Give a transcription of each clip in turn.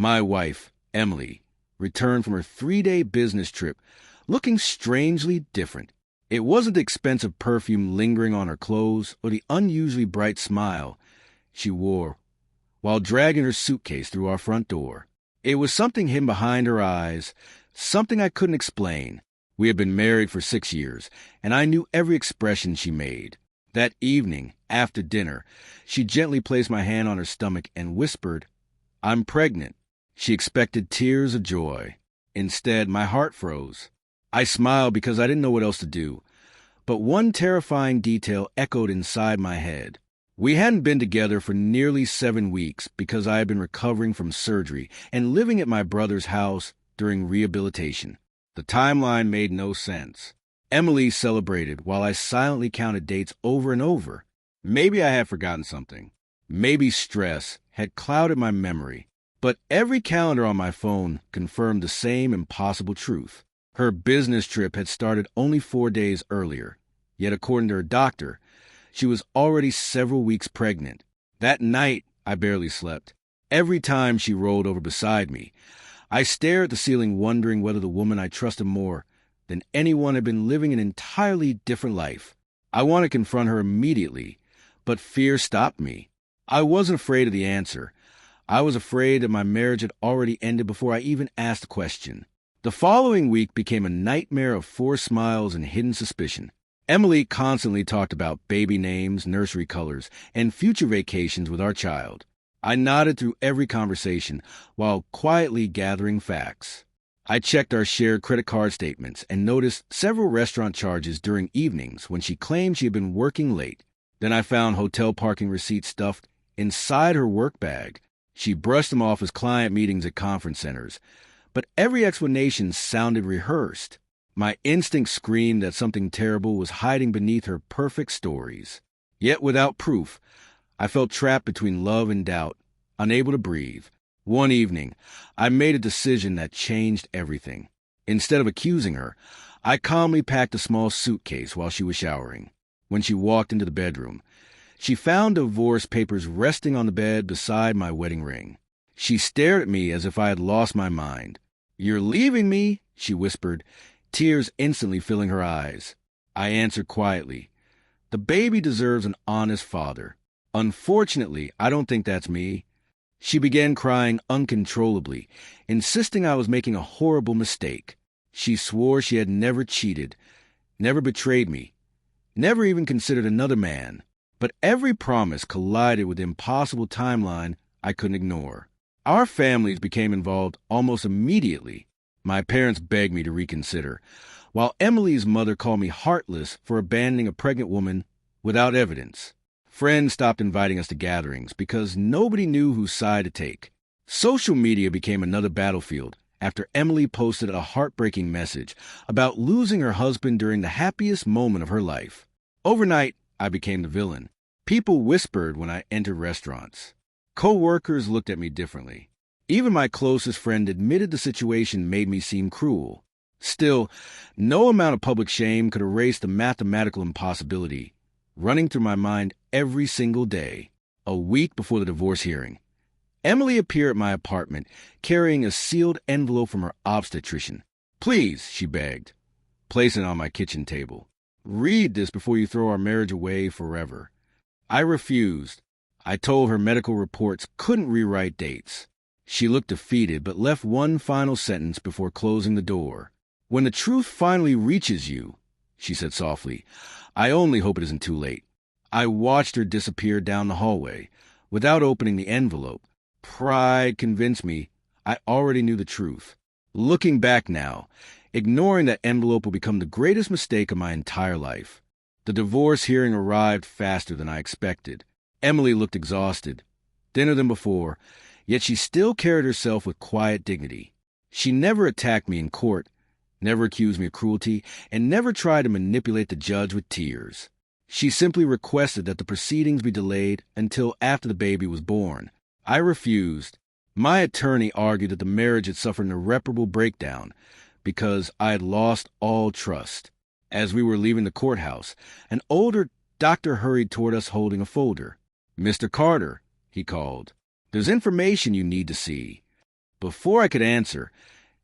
My wife, Emily, returned from her 3-day business trip, looking strangely different. It wasn't the expensive perfume lingering on her clothes or the unusually bright smile she wore while dragging her suitcase through our front door. It was something hidden behind her eyes, something I couldn't explain. We had been married for 6 years, and I knew every expression she made. That evening, after dinner, she gently placed my hand on her stomach and whispered, "I'm pregnant." She expected tears of joy. Instead, my heart froze. I smiled because I didn't know what else to do. But one terrifying detail echoed inside my head. We hadn't been together for nearly 7 weeks because I had been recovering from surgery and living at my brother's house during rehabilitation. The timeline made no sense. Emily celebrated while I silently counted dates over and over. Maybe I had forgotten something. Maybe stress had clouded my memory. But every calendar on my phone confirmed the same impossible truth. Her business trip had started only 4 days earlier. Yet according to her doctor, she was already several weeks pregnant. That night, I barely slept. Every time she rolled over beside me, I stared at the ceiling wondering whether the woman I trusted more than anyone had been living an entirely different life. I wanted to confront her immediately, but fear stopped me. I wasn't afraid of the answer. I was afraid that my marriage had already ended before I even asked the question. The following week became a nightmare of forced smiles and hidden suspicion. Emily constantly talked about baby names, nursery colors, and future vacations with our child. I nodded through every conversation while quietly gathering facts. I checked our shared credit card statements and noticed several restaurant charges during evenings when she claimed she had been working late. Then I found hotel parking receipts stuffed inside her work bag. She brushed them off as client meetings at conference centers, but every explanation sounded rehearsed. My instinct screamed that something terrible was hiding beneath her perfect stories. Yet without proof, I felt trapped between love and doubt, unable to breathe. One evening, I made a decision that changed everything. Instead of accusing her, I calmly packed a small suitcase while she was showering. When she walked into the bedroom, she found divorce papers resting on the bed beside my wedding ring. She stared at me as if I had lost my mind. "You're leaving me," she whispered, tears instantly filling her eyes. I answered quietly, "The baby deserves an honest father. Unfortunately, I don't think that's me." She began crying uncontrollably, insisting I was making a horrible mistake. She swore she had never cheated, never betrayed me, never even considered another man. But every promise collided with the impossible timeline I couldn't ignore. Our families became involved almost immediately. My parents begged me to reconsider, while Emily's mother called me heartless for abandoning a pregnant woman without evidence. Friends stopped inviting us to gatherings because nobody knew whose side to take. Social media became another battlefield after Emily posted a heartbreaking message about losing her husband during the happiest moment of her life. Overnight, I became the villain. People whispered when I entered restaurants. Co-workers looked at me differently. Even my closest friend admitted the situation made me seem cruel. Still, no amount of public shame could erase the mathematical impossibility running through my mind every single day. A week before the divorce hearing, Emily appeared at my apartment carrying a sealed envelope from her obstetrician. "Please," she begged, placing it on my kitchen table. "Read this before you throw our marriage away forever." I refused. I told her medical reports couldn't rewrite dates. She looked defeated, but left one final sentence before closing the door. "When the truth finally reaches you," she said softly, "I only hope it isn't too late." I watched her disappear down the hallway without opening the envelope. Pride convinced me I already knew the truth. Looking back now, ignoring that envelope will become the greatest mistake of my entire life. The divorce hearing arrived faster than I expected. Emily looked exhausted, thinner than before, yet she still carried herself with quiet dignity. She never attacked me in court, never accused me of cruelty, and never tried to manipulate the judge with tears. She simply requested that the proceedings be delayed until after the baby was born. I refused. My attorney argued that the marriage had suffered an irreparable breakdown because I had lost all trust. As we were leaving the courthouse, an older doctor hurried toward us holding a folder. "Mr. Carter," he called, "there's information you need to see." Before I could answer,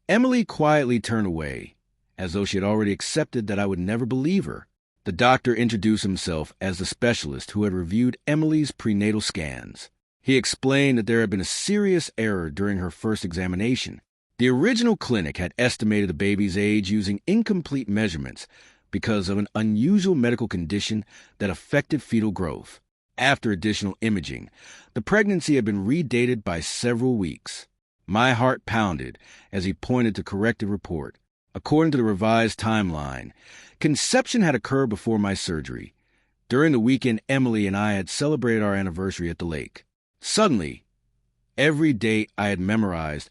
Emily quietly turned away, as though she had already accepted that I would never believe her. The doctor introduced himself as the specialist who had reviewed Emily's prenatal scans. He explained that there had been a serious error during her first examination. The original clinic had estimated the baby's age using incomplete measurements because of an unusual medical condition that affected fetal growth. After additional imaging, the pregnancy had been redated by several weeks. My heart pounded as he pointed to corrected report. According to the revised timeline, conception had occurred before my surgery. During the weekend, Emily and I had celebrated our anniversary at the lake. Suddenly, every date I had memorized,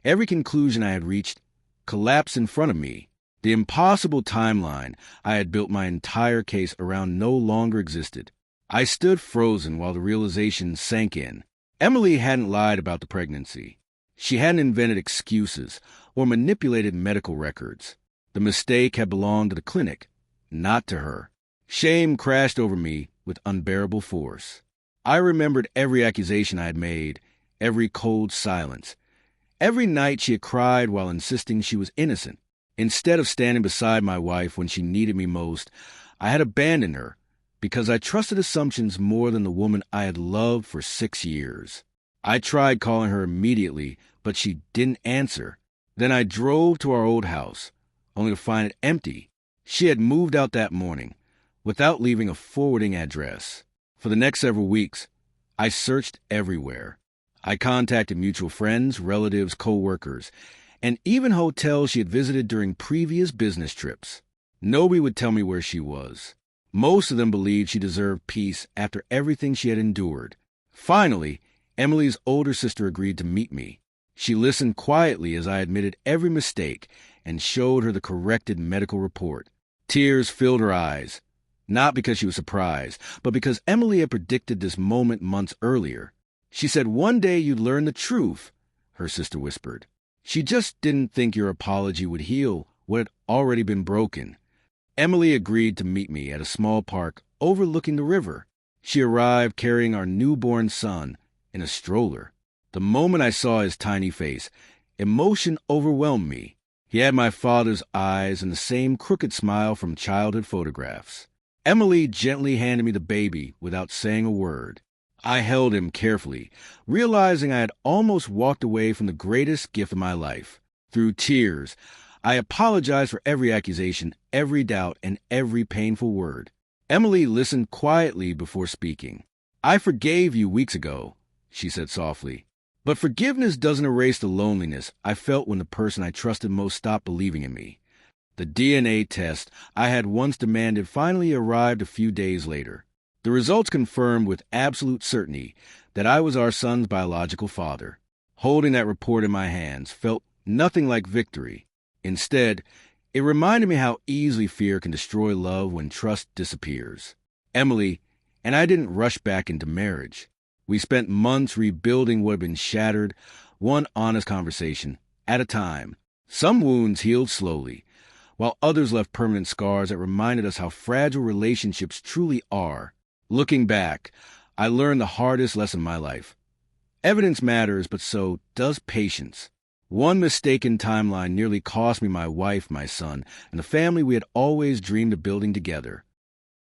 every conclusion I had reached, collapsed in front of me. The impossible timeline I had built my entire case around no longer existed. I stood frozen while the realization sank in. Emily hadn't lied about the pregnancy. She hadn't invented excuses or manipulated medical records. The mistake had belonged to the clinic, not to her. Shame crashed over me with unbearable force. I remembered every accusation I had made, every cold silence. Every night she had cried while insisting she was innocent. Instead of standing beside my wife when she needed me most, I had abandoned her because I trusted assumptions more than the woman I had loved for 6 years. I tried calling her immediately, but she didn't answer. Then I drove to our old house, only to find it empty. She had moved out that morning, without leaving a forwarding address. For the next several weeks, I searched everywhere. I contacted mutual friends, relatives, co-workers, and even hotels she had visited during previous business trips. Nobody would tell me where she was. Most of them believed she deserved peace after everything she had endured. Finally, Emily's older sister agreed to meet me. She listened quietly as I admitted every mistake and showed her the corrected medical report. Tears filled her eyes, not because she was surprised, but because Emily had predicted this moment months earlier. She said, "One day you'd learn the truth," her sister whispered. She just didn't think your apology would heal what had already been broken. Emily agreed to meet me at a small park overlooking the river. She arrived carrying our newborn son in a stroller. The moment I saw his tiny face, emotion overwhelmed me. He had my father's eyes and the same crooked smile from childhood photographs. Emily gently handed me the baby without saying a word. I held him carefully, realizing I had almost walked away from the greatest gift of my life. Through tears, I apologized for every accusation, every doubt, and every painful word. Emily listened quietly before speaking. "I forgave you weeks ago," she said softly. "But forgiveness doesn't erase the loneliness I felt when the person I trusted most stopped believing in me." The DNA test I had once demanded finally arrived a few days later. The results confirmed with absolute certainty that I was our son's biological father. Holding that report in my hands felt nothing like victory. Instead, it reminded me how easily fear can destroy love when trust disappears. Emily and I didn't rush back into marriage. We spent months rebuilding what had been shattered, one honest conversation at a time. Some wounds healed slowly, while others left permanent scars that reminded us how fragile relationships truly are. Looking back, I learned the hardest lesson in my life. Evidence matters, but so does patience. One mistaken timeline nearly cost me my wife, my son, and the family we had always dreamed of building together.